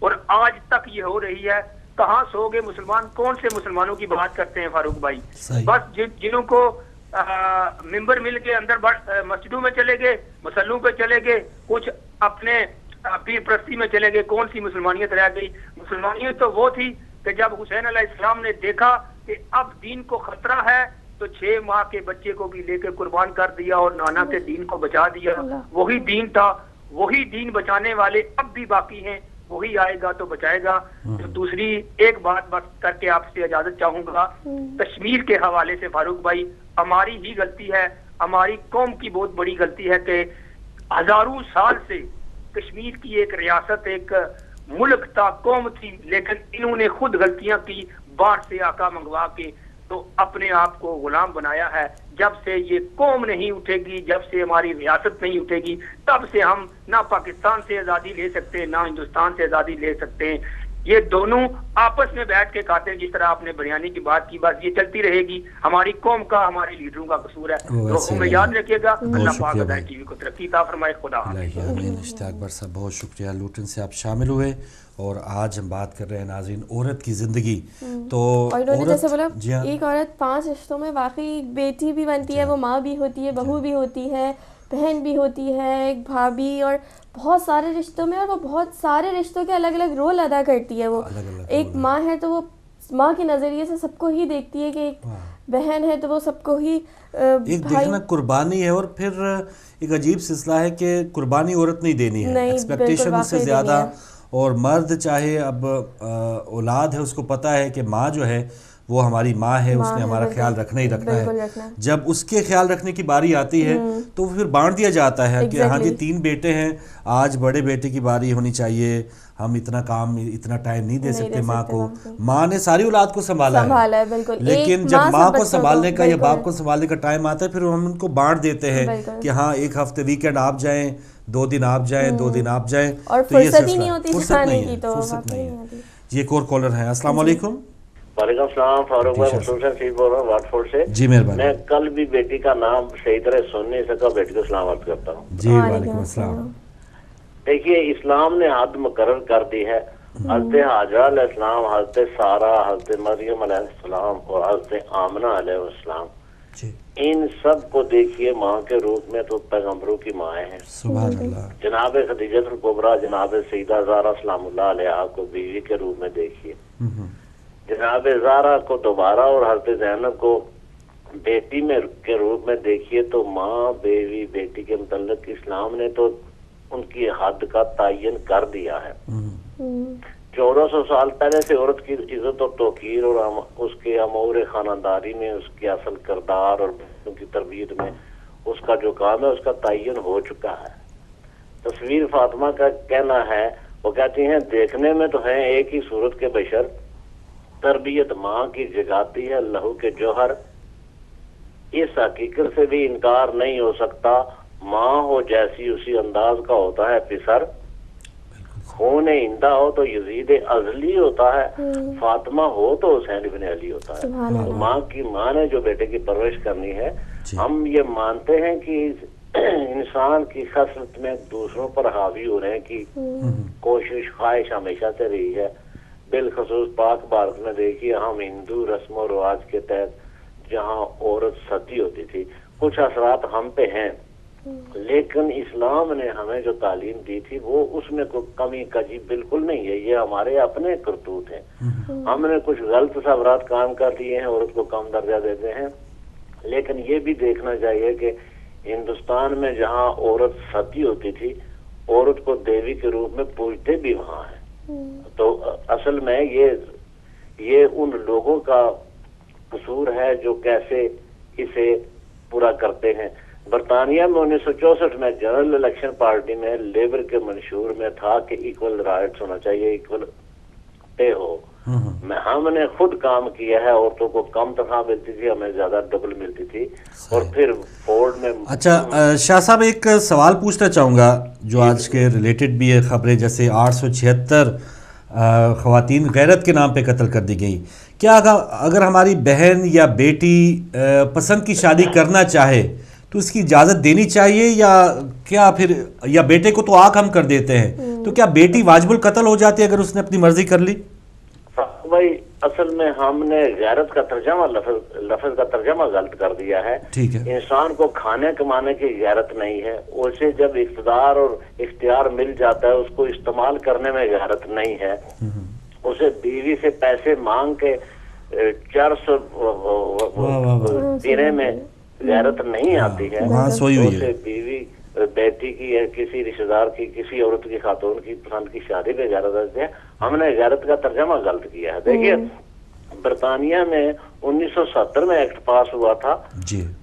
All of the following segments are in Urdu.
اور آج تک یہ ہو رہی ہے. کہاں سو گے مسلمان؟ کون سے مسلمانوں کی بات کرتے ہیں فاروق بھائی؟ بس جنہوں کو ممبر مل کے اندر مسجدوں میں چلے گئے, مسلوں پہ چلے گئے, کچھ اپنے پیر پرستی میں چلے گئے. کون سی مسلمانیت رہ گئی؟ مسلمانیت تو وہ تھی کہ جب حسین علیہ السلام نے دیکھا کہ اب دین کو خطرہ ہے تو 6 ماہ کے بچے کو بھی لے کے قربان کر دیا اور نانا کے دین کو بچا دیا. وہی دین تھا, وہی دین بچانے والے اب بھی باقی ہیں, وہی آئے گا تو بچائے گا. تو دوسری ایک بات بس کر کے آپ سے اجازت چاہوں گا, کشمیر کے حوالے سے فاروق بھائی ہماری ہی غلطی ہے, ہماری قوم کی بہت بڑی غلطی ہے کہ ہزاروں سال سے کشمیر کی ایک ریاست, ایک ملک تھا, قوم تھی, لیکن انہوں نے خود غلطیاں کی, باہر سے آقا منگوا کے تو اپنے آپ کو غلام بنایا ہے. جب سے یہ قوم نہیں اٹھے گی, جب سے ہماری ریاست نہیں اٹھے گی, تب سے ہم نہ پاکستان سے آزادی لے سکتے ہیں, نہ ہندوستان سے آزادی لے سکتے ہیں. یہ دونوں آپس میں بیٹھ کے کھاتے ہیں. جس طرح آپ نے بریانی کی بات کی, بس یہ چلتی رہے گی. ہماری قوم کا, ہمارے لیڈروں کا قصور ہے. تو ہمیں یاد رکھیے گا. اللہ پاک ہدایت ٹی وی کو ترقی عطا فرمائے. خدا اشتیاق بر صاحب بہت شکریہ, لوٹن سے آپ شامل ہوئے. اور آج ہم بات کر رہے ہیں ناظرین عورت کی زندگی. تو جیسے بولا ایک عورت 5 رشتوں میں واقعی بیٹی بھی بنتی ہے, وہ ماں بھی ہوتی ہے, بہو بھی ہوتی ہے, بہن بھی ہوتی ہے, ایک بھابھی, اور بہت سارے رشتوں میں, اور وہ بہت سارے رشتوں کے الگ الگ رول ادا کرتی ہے. وہ ایک ماں ہے تو وہ ماں کے نظریے سے سب کو ہی دیکھتی ہے, کہ ایک بہن ہے تو وہ سب کو ہی ایک دیکھنا قربانی ہے. اور پھر ایک عجیب سلسلہ ہے کہ قربانی عورت نہیں دینی ہے, ایکسپیکٹیشن سے زیادہ. اور مرد چاہے اب اولاد ہے, اس کو پتہ ہے کہ ماں جو ہے وہ ہماری ماں ہے, اس نے ہمارا خیال رکھنا ہی رکھنا ہے. جب اس کے خیال رکھنے کی باری آتی ہے تو پھر بانٹ دیا جاتا ہے کہ ہاں جی 3 بیٹے ہیں, آج بڑے بیٹے کی باری ہونی چاہیے, ہم اتنا کام اتنا ٹائم نہیں دے سکتے ماں کو. ماں نے ساری اولاد کو سنبھالا ہے, لیکن جب ماں کو سنبھالنے کا یا باپ کو سنبھالنے کا ٹائم آتا ہے پھر ہم ان کو بانٹ دیتے ہیں کہ ہاں ایک ہفتے ویکینڈ آپ جائیں, 2 دن آپ جائیں, 2 دن آپ جائیں. تو یہ فرصت نہیں ہوتی, فرصت نہیں ہے. جی ایک اور کالر ہیں. السلام علیکم. وعلیکم السلام. فاروق بھائی مسلم سے بول رہا ہوں واٹ فورڈ سے. جی مہربانی. میں کل بھی بیٹی کا نام صحیح طرح سن نہیں سکا, بیٹی کو سلام عرض کرتا ہوں. جی وعلیکم السلام. دیکھیے اسلام نے حد مقرر کر دی ہے. حضرت حاجرہ علیہ السلام, حضرت سارہ, حضرت مریم علیہ السلام اور حضرت آمنہ علیہ السلام, ان سب کو دیکھیے ماں کے روپ میں تو پیغمبروں کی مائیں ہیں. سبحان اللہ. جناب خدیجہ الکبریٰ, جناب سیدہ زہرا سلام اللہ علیہا کو بیوی کے روپ میں دیکھیے. جناب زہرا کو دوبارہ اور حضرت زینب کو بیٹی میں کے روپ میں دیکھیے. تو ماں, بیوی, بیٹی کے متعلق اسلام نے تو ان کی حد کا تعین کر دیا ہے. 1400 سال پہلے سے عورت کی عزت اور توقیر اور اس کے امور خانداری میں, اس کے اصل کردار اور بچوں کی تربیت میں اس کا جو کام ہے اس کا تعین ہو چکا ہے. تصویر فاطمہ کا کہنا ہے, وہ کہتی ہیں دیکھنے میں تو ہیں ایک ہی صورت کے بشر, تربیت ماں کی جگاتی ہے لہو کے جوہر. اس حقیقت سے بھی انکار نہیں ہو سکتا, ماں ہو جیسی اسی انداز کا ہوتا ہے پسر. خون ہندہ ہو تو یزید ازلی ہوتا ہے, فاطمہ ہو تو حسین بن علی ہوتا ہے. ماں کی ماں نے جو بیٹے کی پرورش کرنی ہے. ہم یہ مانتے ہیں کہ انسان کی خصلت میں دوسروں پر حاوی ہونے کی کوشش خواہش ہمیشہ سے رہی ہے. بالخصوص پاک بھارت میں دیکھیے, ہم ہندو رسم و رواج کے تحت جہاں عورت ستی ہوتی تھی, کچھ اثرات ہم پہ ہیں, لیکن اسلام نے ہمیں جو تعلیم دی تھی وہ اس میں کوئی کمی کجی بالکل نہیں ہے. یہ ہمارے اپنے کرتوت ہیں. ہم نے کچھ غلط تصورات کام کر دیے ہیں, عورت کو کم درجہ دیتے ہیں. لیکن یہ بھی دیکھنا چاہیے کہ ہندوستان میں جہاں عورت ستی ہوتی تھی, عورت کو دیوی کے روپ میں پوجتے بھی وہاں ہیں. تو اصل میں یہ ان لوگوں کا قصور ہے جو کیسے اسے پورا کرتے ہیں. برطانیہ میں 1964 میں جنرل الیکشن پارٹی میں لیبر کے منشور میں تھا کہ ایکول رائٹس ہونا چاہیے, ایکول پے ہو. ہم نے خود کام کیا ہے, عورتوں کو کم تنخواہ ملتی تھی, ہمیں زیادہ ڈبل ملتی تھی. اور پھر فورڈ میں. اچھا شاہ صاحب ایک سوال پوچھنا چاہوں گا جو آج کے ریلیٹڈ بھی ہے خبریں, جیسے 876 خواتین غیرت کے نام پہ قتل کر دی گئی. کیا اگر ہماری بہن یا بیٹی پسند کی شادی کرنا چاہے تو اس کی اجازت دینی چاہیے یا کیا پھر، یا بیٹے کو تو آنکھ ہم کر دیتے ہیں، تو کیا بیٹی واجب القتل ہو جاتی ہے اگر اس نے اپنی مرضی کر لی؟ بھائی اصل میں ہم نے غیرت کا ترجمہ لفظ کا ترجمہ غلط کر دیا ہے. ٹھیک ہے. انسان کو کھانے کمانے کی غیرت نہیں ہے، اسے جب اقتدار اور اختیار مل جاتا ہے اس کو استعمال کرنے میں غیرت نہیں ہے. اسے بیوی سے پیسے مانگ کے 400 دینے میں غیرت نہیں آتی ہے. اسے بیوی بیٹی کی یا کسی رشتہ دار کی، کسی عورت کی، خاتون کی پسند کی شادی پہ غیرت آتی ہے. ہم نے غیرت کا ترجمہ غلط کیا ہے. دیکھیے برطانیہ میں 1970 میں ایکٹ پاس ہوا تھا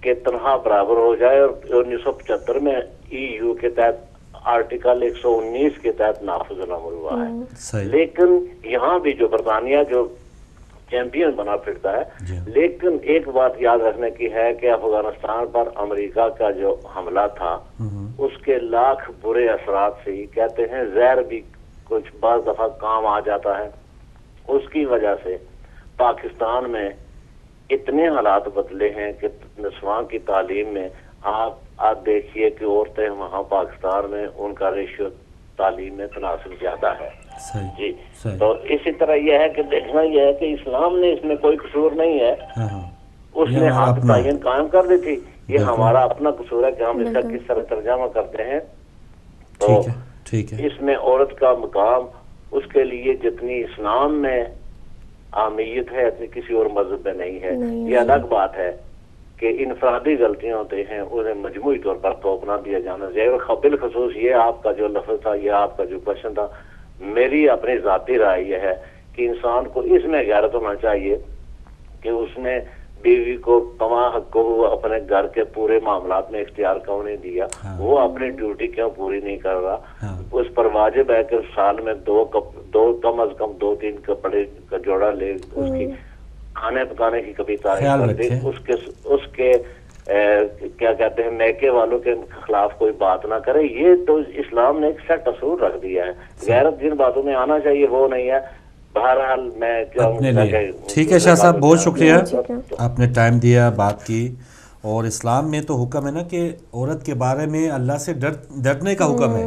کہ تنہا برابر ہو جائے، اور 1975 میں EU کے تحت آرٹیکل 119 کے تحت نافذ العمل ہوا ہے. لیکن یہاں بھی جو برطانیہ جو چیمپئن بنا پھرتا ہے، لیکن ایک بات یاد رکھنے کی ہے کہ افغانستان پر امریکہ کا جو حملہ تھا اس کے لاکھ برے اثرات سے ہی کہتے ہیں زہر بھی کچھ بعض دفعہ کام آ جاتا ہے. اس کی وجہ سے پاکستان میں اتنے حالات بدلے ہیں کہ نسواں کی تعلیم میں آپ دیکھیے کہ عورتیں وہاں پاکستان میں ان کا ریشیو تعلیم میں تناسب زیادہ ہے. جی تو اسی طرح یہ ہے کہ دیکھنا یہ ہے کہ اسلام نے اس میں کوئی قصور نہیں ہے. اس نے حد تعین قائم کر دی تھی. یہ ہمارا اپنا قصور ہے کہ ہم اس کا کس طرح ترجمہ کرتے ہیں. تو اس میں عورت کا مقام اس کے لیے جتنی اسلام میں اہمیت ہے اتنی کسی اور مذہب میں نہیں ہے. یہ الگ بات ہے کہ انفرادی غلطیاں ہوتے ہیں انہیں مجموعی طور پر توپ نہ دیا جانا چاہیے. بالخصوص یہ آپ کا جو لفظ تھا، یہ آپ کا جو کوشچن تھا، میری اپنی ذاتی رائے یہ ہے کہ انسان کو اس میں غیرت ہونا چاہیے کہ اس نے بیوی کو کما حق کو اپنے گھر کے پورے معاملات میں اختیار کیوں نہیں دیا، وہ اپنی ڈیوٹی کیوں پوری نہیں کر رہا. اس پر واجب ہے کہ سال میں دو کم از کم 2-3 کپڑے کا جوڑا لے، اس کی کھانے پکانے کی کبھی تعریف کر دے، اس کے کیا کہتے ہیں میکے والوں کے خلاف کوئی بات نہ کرے. یہ تو اسلام نے ایک سیٹ اصول رکھ دیا ہے. غیرت جن باتوں میں آنا چاہیے وہ نہیں ہے. بہرحال میں ٹھیک ہے شاہ صاحب، بہت شکریہ، آپ نے ٹائم دیا، بات کی. اور اسلام میں تو حکم ہے نا کہ عورت کے بارے میں اللہ سے ڈرنے کا حکم ہے،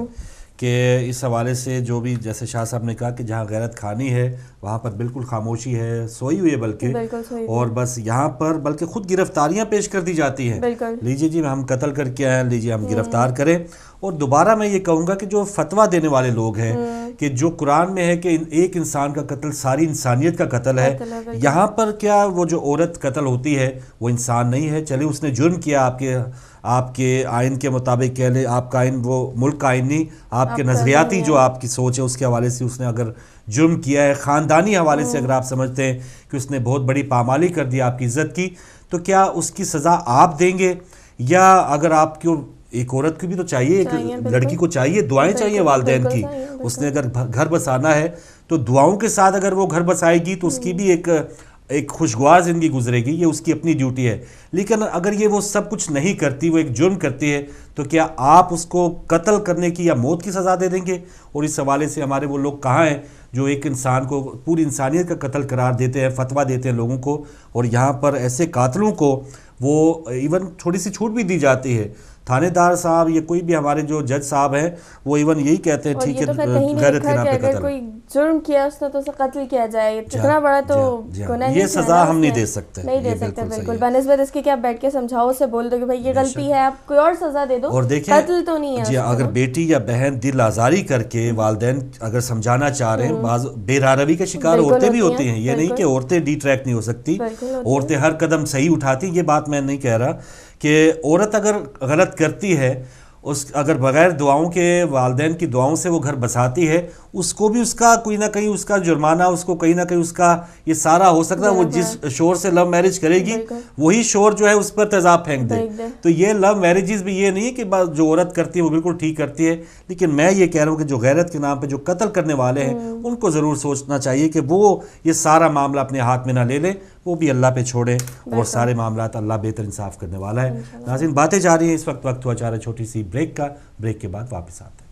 کہ اس حوالے سے جو بھی جیسے شاہ صاحب نے کہا کہ جہاں غیرت کھانی ہے وہاں پر بالکل خاموشی ہے، سوئی ہوئی ہے بلکہ، اور بس یہاں پر بلکہ خود گرفتاریاں پیش کر دی جاتی ہیں. لیجئے جی ہم قتل کر کے آئے ہیں، لیجئے ہم گرفتار کریں. اور دوبارہ میں یہ کہوں گا کہ جو فتویٰ دینے والے لوگ ہیں کہ جو قرآن میں ہے کہ ایک انسان کا قتل ساری انسانیت کا قتل ہے، یہاں پر کیا وہ جو عورت قتل ہوتی ہے وہ انسان نہیں ہے؟ چلے اس نے جرم کیا آپ کے آئین کے مطابق، کہہ لیں آپ کا آئین وہ ملک کا آئین نہیں، آپ کے نظریاتی جو آپ کی سوچ ہے اس کے حوالے سے اس نے اگر جرم کیا ہے، خاندانی حوالے سے اگر آپ سمجھتے ہیں کہ اس نے بہت بڑی پامالی کر دی آپ کی عزت کی، تو کیا اس کی سزا آپ دیں گے؟ یا اگر آپ کو ایک عورت کو بھی تو چاہیے، ایک لڑکی کو چاہیے، دعائیں چاہیے والدین کی. اس نے اگر گھر بسانا ہے تو دعاؤں کے ساتھ اگر وہ گھر بسائے گی تو اس کی بھی ایک خوشگوار زندگی گزرے گی. یہ اس کی اپنی ڈیوٹی ہے. لیکن اگر یہ وہ سب کچھ نہیں کرتی، وہ ایک جرم کرتی ہے، تو کیا آپ اس کو قتل کرنے کی یا موت کی سزا دے دیں گے؟ اور اس حوالے سے ہمارے وہ لوگ کہاں ہیں جو ایک انسان کو پوری انسانیت کا قتل قرار دیتے ہیں، فتویٰ دیتے ہیں لوگوں کو، اور یہاں پر ایسے قاتلوں کو وہ ایون تھوڑی سی چھوٹ بھی دی جاتی ہے. تھانے دار صاحب یا کوئی بھی ہمارے جو جج صاحب ہیں وہ ایون یہی کہتے ہیں ٹھیک ہے غیرت کے نام پہ قتل، کوئی جرم کیا اس نے تو اسے قتل کیا جائے. اتنا بڑا تو گناہ یہ سزا ہم نہیں دے سکتے، نہیں دے سکتے بالکل. بنسبت اس کے کہ آپ بیٹھ کے سمجھاؤ، اسے بول دو کہ بھائی یہ غلطی ہے، آپ کوئی اور سزا دے دو، اور دیکھیں قتل تو نہیں ہے. جی اگر بیٹی یا بہن دل آزاری کر کے والدین اگر سمجھانا چاہ رہے ہیں، بعض بے راروی کا شکار عورتیں بھی ہوتی ہیں. یہ نہیں کہ عورتیں ڈی ٹریک نہیں ہو سکتی، عورتیں ہر قدم صحیح اٹھاتی. یہ بات میں نہیں کہہ رہا کہ عورت اگر غلط کرتی ہے، اگر بغیر دعاؤں کے والدین کی دعاؤں سے وہ گھر بساتی ہے، اس کو بھی اس کا کوئی نہ کہیں اس کا جرمانہ، اس کو کہیں نہ کہیں اس کا یہ سارا ہو سکتا ہے. وہ جس شور سے لو میرج کرے گی وہی شور جو ہے اس پر تیزاب پھینک دے. تو یہ لو میرجز بھی یہ نہیں ہے کہ جو عورت کرتی ہے وہ بالکل ٹھیک کرتی ہے. لیکن میں یہ کہہ رہا ہوں کہ جو غیرت کے نام پہ جو قتل کرنے والے ہیں ان کو ضرور سوچنا چاہیے کہ وہ یہ سارا معاملہ اپنے ہاتھ میں نہ لے لیں، وہ بھی اللہ پہ چھوڑیں، اور سارے معاملات اللہ بہتر انصاف کرنے والا ہے. ناظرین باتیں جا رہی ہیں، اس وقت ہوا چاہ رہا ہے چھوٹی سی بریک کا. بریک کے بعد واپس آتے ہیں.